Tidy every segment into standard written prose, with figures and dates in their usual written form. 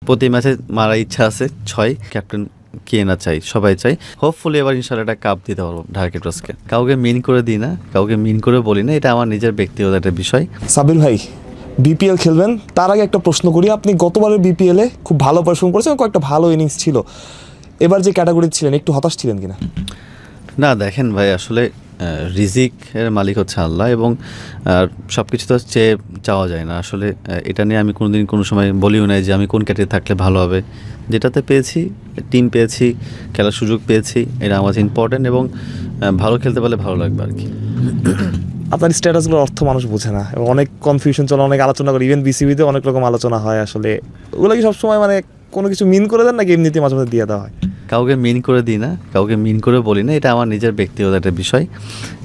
প্রতি ম্যাচে মারার ইচ্ছা আছে 6 ক্যাপ্টেন কে না চাই, সবাই চাই। হোপফুলি এবার ইনশাআল্লাহ একটা কাপ দিতে পারবো ঢাকা ক্যাপিটালসকে। কাউকে মিন করে দিই না, কাউকে মিন করে বলি না, এটা আমার নিজের ব্যক্তিগত একটা বিষয়। সাব্বির ভাই বিপিএল খেলবেন, তার আগে একটা প্রশ্ন করি। আপনি গতবারের বিপিএলে খুব ভালো পারফর্ম করেছেন, কয়েকটা ভালো ইনিংস ছিল। এবার যে ক্যাটাগরি ছিলেন একটু হতাশ ছিলেন কিনা? না দেখেন ভাই, আসলে রিজিকের মালিক হচ্ছে আল্লাহ, এবং সব কিছু তো চাওয়া যায় না। আসলে এটা নিয়ে আমি কোনোদিন কোনো সময় বলিও নাই যে আমি কোন ক্যাটাগরি থাকলে ভালো হবে। যেটাতে পেয়েছি, টিম পেয়েছি, খেলার সুযোগ পেয়েছি, এটা আমার ইম্পর্টেন্ট, এবং ভালো খেলতে পারলে ভালো লাগবে আর কি। আপনার স্ট্যাটাসগুলোর অর্থ মানুষ বোঝে না এবং অনেক কনফিউশন চলে, অনেক আলোচনা করে, ইভেন বিসিবিতে অনেক রকম আলোচনা হয়। আসলে ওগুলো কি সবসময় মানে কোনো কিছু মিন করে দেন নাকি এমনিতে মাঝে মাঝে দিয়ে দেওয়া হয়? কাউকে মিন করে দিই না, কাউকে মিন করে বলি না, এটা আমার নিজের ব্যক্তিগত একটা বিষয়।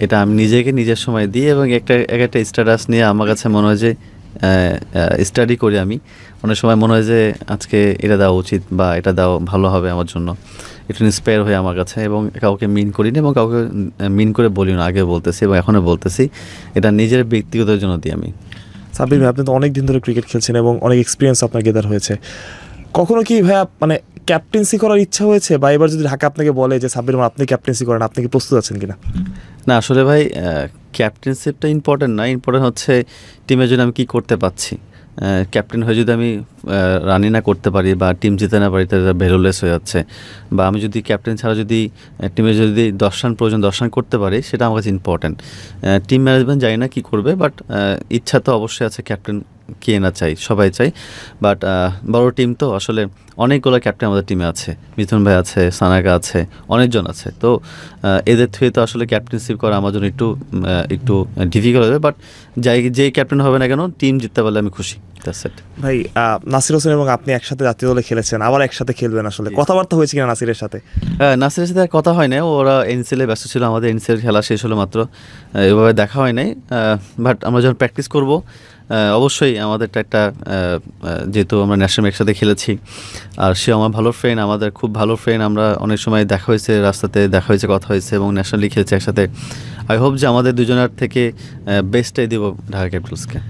এটা আমি নিজেকে নিজের সময় দিই, এবং একটা স্ট্যাটাস নিয়ে আমার কাছে মনে হয় যে স্টাডি করি আমি। অনেক সময় মনে হয় যে আজকে এটা দেওয়া উচিত বা এটা দেওয়া ভালো হবে আমার জন্য, একটু ইন্সপায়ার হয়ে আমার কাছে। এবং কাউকে মিন করি না এবং কাউকে মিন করে বলি না, আগে বলতেছি এবং এখনও বলতেছি, এটা নিজের ব্যক্তিগতের জন্য দিই আমি। সাব্বির ভাই, আপনি তো অনেক দিন ধরে ক্রিকেট খেলছেন এবং অনেক এক্সপিরিয়েন্স আপনার গেদার হয়েছে। কখনো কি ভাইয়া মানে ক্যাপ্টেন্সি করার ইচ্ছা হয়েছে, বা এবার যদি ঢাকা আপনাকে বলে যে সাব্বির আপনি ক্যাপ্টেন্সি করেন, আপনি কি প্রস্তুত আছেন কিনা? না আসলে ভাই, ক্যাপ্টেনশিপটা ইম্পর্টেন্ট না, ইম্পর্টেন্ট হচ্ছে টিমের জন্য আমি কী করতে পারছি। ক্যাপ্টেন হয়ে যদি আমি রানই না করতে পারি বা টিম জিতে না পারি, তাহলে ভ্যালুলেস হয়ে যাচ্ছে। বা আমি যদি ক্যাপ্টেন ছাড়া যদি টিমে যদি 10 রান প্রয়োজন 10 রান করতে পারি, সেটা আমার কাছে ইম্পর্টেন্ট। টিম ম্যানেজমেন্ট জানি না কী করবে, বাট ইচ্ছা তো অবশ্যই আছে, ক্যাপ্টেন কে না চাই, সবাই চাই। বাট বড় টিম তো, আসলে অনেকগুলো ক্যাপ্টেন আমাদের টিমে আছে, মিথুন ভাই আছে, সানাকা আছে, অনেকজন আছে। তো এদের থ্রুয়ে তো আসলে ক্যাপ্টেনশিপ করা আমার জন্য একটু ডিফিকাল্ট হবে। বাট যেই ক্যাপ্টেন হবে না কেন, টিম জিততে পারলে আমি খুশি। ভাই নাসির হোসেন এবং আপনি একসাথে জাতীয় দলে খেলেছেন, আবার একসাথে খেলবেন, আসলে কথাবার্তা হয়েছে কিনা নাসিরের সাথে? নাসিরের সাথে কথা হয় নাই, ওরা এনসিএলে ব্যস্ত ছিল, আমাদের এনসিএল খেলা শেষ হলো মাত্র, এভাবে দেখা হয় নাই। বাট আমরা যখন প্র্যাকটিস করব, অবশ্যই আমাদেরটা একটা, যেহেতু আমরা ন্যাশনাল একসাথে খেলেছি, আর সে আমার ভালো ফ্রেন্ড, আমাদের খুব ভালো ফ্রেন্ড, আমরা অনেক সময় দেখা হয়েছে, রাস্তাতে দেখা হয়েছে, কথা হয়েছে, এবং ন্যাশনালি খেলছি একসাথে। আই হোপ যে আমাদের দুজনের থেকে বেস্টটাই দেবো ঢাকা ক্যাপিটালসকে।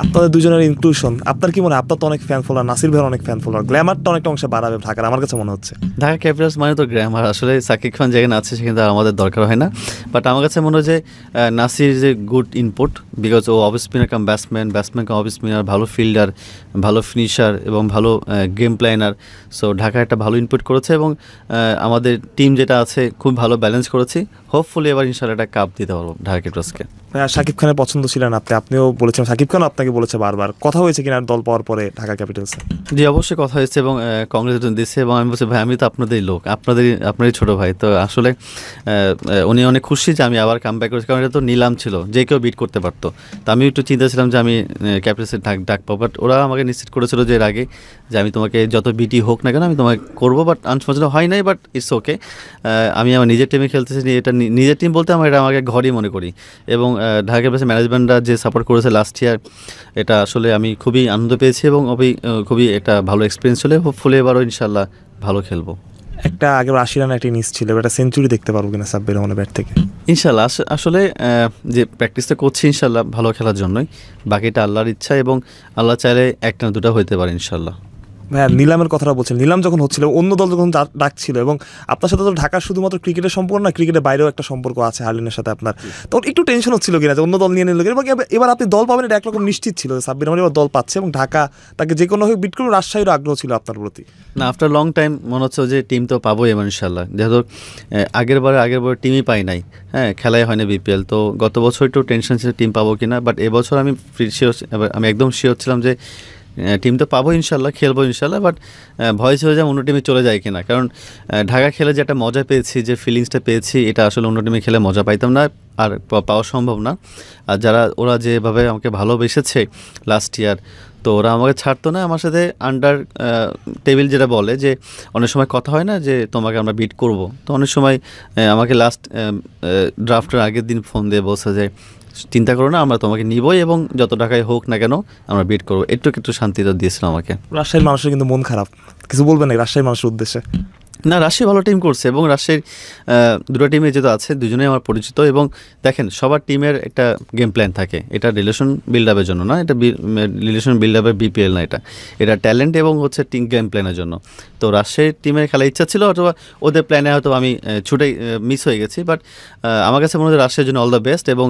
আপনাদের দুজনের ইনক্লুশন, আপনার কি মনে হয়? আপনার তো অনেক ফ্যান ফলোয়ার, নাসির ভাইয়ের অনেক ফ্যান ফলোয়ার, গ্ল্যামারটা অনেকটা অংশে বাড়াবে ঢাকার, আমার কাছে মনে হচ্ছে। ঢাকা ক্যাপিটালস মানে তো গ্ল্যামার, আসলে সাকিব খান যেখানে আছে সেখানে আমাদের দরকার হয় না। বাট আমার কাছে মনে হয় যে নাসির যে গুড ইনপুট, বিকজ ও off spinner cum batsman cum off spinner, ভালো ফিল্ডার, ভালো ফিনিশার এবং ভালো গেম প্ল্যানার। সো ঢাকা একটা ভালো ইনপুট করেছে, এবং আমাদের টিম যেটা আছে খুব ভালো ব্যালেন্স করেছি। হোপফুলি এবার ইনশাআল্লাহ একটা কাপ দিতে পারবো ঢাকা ক্যাপিটালসকে। শাকিব খানের পছন্দ ছিলেন আপনিও বলেছেন, শাকিব খান আপনাকে বলেছে বারবার, কথা হয়েছে কিনা দল পাওয়ার পরে ঢাকা ক্যাপিটালসে? জি অবশ্যই কথা হয়েছে, এবং কংগ্রেচুলেশন দিচ্ছে, এবং আমি বলছি ভাই আমি তো আপনাদেরই লোক, আপনারই ছোটো ভাই। তো আসলে উনি অনেক খুশি যে আমি আবার কাম ব্যাক করেছি, কারণ এটা তো নিলাম ছিল, যে কেউ বিট করতে পারতো। তো আমি একটু চিন্তা ছিলাম যে আমি ক্যাপিটালসে ডাক পাবো, বাট ওরা আমাকে নিশ্চিত করেছিল যে এর আগে যে আমি তোমাকে যত বিটি হোক না কেন আমি তোমাকে করবো। বাট আনফর্চুনেট হয় নাই, বাট ইটস ওকে। আমি আমার নিজের টিমে খেলতেছি, এটা নিজের টিম বলতে আমার এটা আমাকে ঘরই মনে করি। এবং ঢাকা ক্যাপিটালসের ম্যানেজমেন্টরা যে সাপোর্ট করেছে লাস্ট ইয়ার, এটা আসলে আমি খুবই আনন্দ পেয়েছি, এবং খুবই একটা ভালো এক্সপিরিয়েন্স ছিল। হোপফুলি এবারও ইনশাল্লাহ ভালো খেলবো। একটা আগে 80 রান একটা ইনিংস ছিল, একটা সেঞ্চুরি দেখতে পারবো কিনা সাব্বির রহমানের ব্যাট থেকে? ইনশাল্লাহ, আসলে যে প্র্যাকটিসটা করছি ইনশাল্লাহ ভালো খেলার জন্যই, বাকিটা আল্লাহর ইচ্ছা, এবং আল্লাহ চাইলে একটা না দুটো হইতে পারে ইনশাল্লাহ। হ্যাঁ, নিলামের কথাটা বলছেন, নিলাম যখন হচ্ছিল, অন্য দল যখন ডাকছিল, এবং আপনার সাথে তো ঢাকার শুধুমাত্র ক্রিকেটের সম্পর্ক না, ক্রিকেটের বাইরেও একটা সম্পর্ক আছে হার্লিনের সাথে আপনার, তখন একটু টেনশন হচ্ছিল কিনা যে অন্য দল নিয়ে নিল, এবং এবার আপনি দল পাবেন এটা একরকম নিশ্চিত ছিল সাব্বির রহমান এবার দল পাচ্ছে, এবং ঢাকা তাকে যে কোনোভাবে বিট করবে, রাজশাহীরও আগ্রহ ছিল আপনার প্রতি? না, আফটার লং টাইম মনে হচ্ছে যে টিম তো পাবোই এবার ইনশাল্লাহ, যেহেতু আগের বার টিমই পাই নাই, হ্যাঁ খেলাই হয়নি বিপিএল। তো গত বছর একটু টেনশন ছিল টিম পাবো কিনা, বাট এবছর আমি আমি একদম শিওর ছিলাম যে টিম তো পাবো ইনশাল্লাহ, খেলবো ইনশাল্লাহ। বাট ভয় ছিল যে অন্য টিমে চলে যায় কিনা, কারণ ঢাকা খেলে যে একটা মজা পেয়েছি, যে ফিলিংসটা পেয়েছি, এটা আসলে অন্য টিমে খেলে মজা পাইতাম না, আর পাওয়া সম্ভব না। আর ওরা যেভাবে আমাকে ভালোবেসেছে লাস্ট ইয়ার, তো ওরা আমাকে ছাড়তো না, আমার সাথে আন্ডার টেবিল যেটা বলে যে অনেক সময় কথা হয় না যে তোমাকে আমরা বিট করব। তো অনেক সময় আমাকে লাস্ট ড্রাফটের আগের দিন ফোন দিয়ে বলছে যে চিন্তা করো না, আমরা তোমাকে নিবই, এবং যত টাকায় হোক না কেন আমরা বিট করবো। একটু শান্তি তো দিয়েছিল আমাকে। রাজশাহীর মানুষের কিন্তু মন খারাপ, কিছু বলবেন না রাজশাহীর মানুষের উদ্দেশ্যে? না, রাজশাহী ভালো টিম করছে এবং রাজশাহীর দুটো টিমে যেহেতু আছে দুজনেই আমার পরিচিত, এবং দেখেন সবার টিমের একটা গেম প্ল্যান থাকে, এটা রিলেশন বিল্ড আপের জন্য না, এটা রিলেশন বিল্ড আপের বিপিএল না, এটা ট্যালেন্ট এবং হচ্ছে টিম গেম প্ল্যানের জন্য। তো রাজশাহীর টিমের খেলার ইচ্ছা ছিল, অথবা ওদের প্ল্যানে হয়তো আমি ছুটে মিস হয়ে গেছি, বাট আমার কাছে মনে হয় রাজশাহীর জন্য অল দ্য বেস্ট, এবং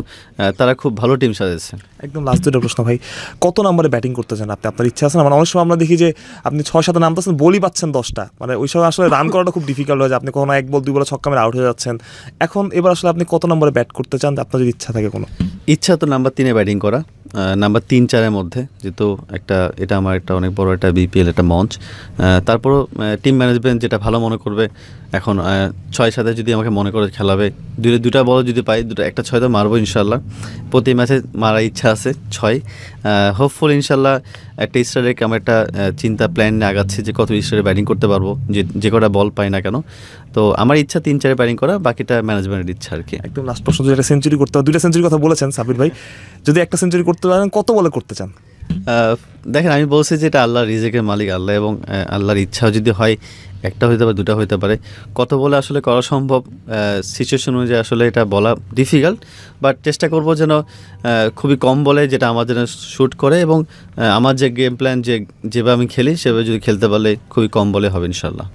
তারা খুব ভালো টিম সাজেছে। একদম লাস্ট দুটো প্রশ্ন ভাই, কত নম্বরে ব্যাটিং করতে চান আপনি? আপনার ইচ্ছা আছে না? মানে অনেক সময় আমরা দেখি যে আপনি 6-7 নামতেছেন, বলই পাচ্ছেন 10টা, মানে ওই সময় আসলে রান করাটা খুব ডিফিকাল্ট হয়ে যায়, আপনি কখনো 1 বল 2 বলে ছক্কা মেরে আউট হয়ে যাচ্ছেন। এখন এবার আসলে আপনি কত নম্বরে ব্যাট করতে চান, আপনার যদি ইচ্ছা থাকে কোনো? ইচ্ছা তো নাম্বার 3-এ ব্যাটিং করা, নাম্বার 3-4-এর মধ্যে, যেহেতু এটা আমার একটা অনেক বড় একটা বিপিএল একটা মঞ্চ। তারপরও টিম ম্যানেজমেন্ট যেটা ভালো মনে করবে, এখন 6-7 যদি আমাকে মনে করে খেলাবে, দুটা বল যদি পাই, একটা 6 তো মারবো ইনশাল্লাহ, প্রতি ম্যাচে মারার ইচ্ছা আছে 6। হোপফুল ইনশাল্লাহ একটা স্টারের আমার একটা চিন্তা প্ল্যান নিয়ে আগাচ্ছি যে কত স্টারে ব্যাটিং করতে পারবো, যে কটা বল পাই না কেন। তো আমার ইচ্ছা 3-4-এ ব্যাটিং করা, বাকিটা ম্যানেজমেন্টের ইচ্ছা আর কি। একদম লাস্ট প্রশ্ন, যদি একটা সেঞ্চুরি করতে হয়, 2টা সেঞ্চুরির কথা বলেছেন সাবির ভাই, যদি একটা সেঞ্চুরি করতে পারেন কত বলে করতে চান? দেখেন, আমি বলছি যে এটা আল্লাহর রিজিকের মালিক আল্লাহ, এবং আল্লাহর ইচ্ছাও যদি হয় একটা হইতে পারে, 2টা হইতে পারে, কত বলে আসলে করা সম্ভব সিচুয়েশন অনুযায়ী আসলে এটা বলা ডিফিকাল্ট, বাট চেষ্টা করব যেন খুবই কম বলে যেটা আমার যেন শ্যুট করে, এবং আমার যে গেম প্ল্যান যেভাবে আমি খেলি সেভাবে যদি খেলতে পারলে খুবই কম বলে হবে ইনশাল্লাহ।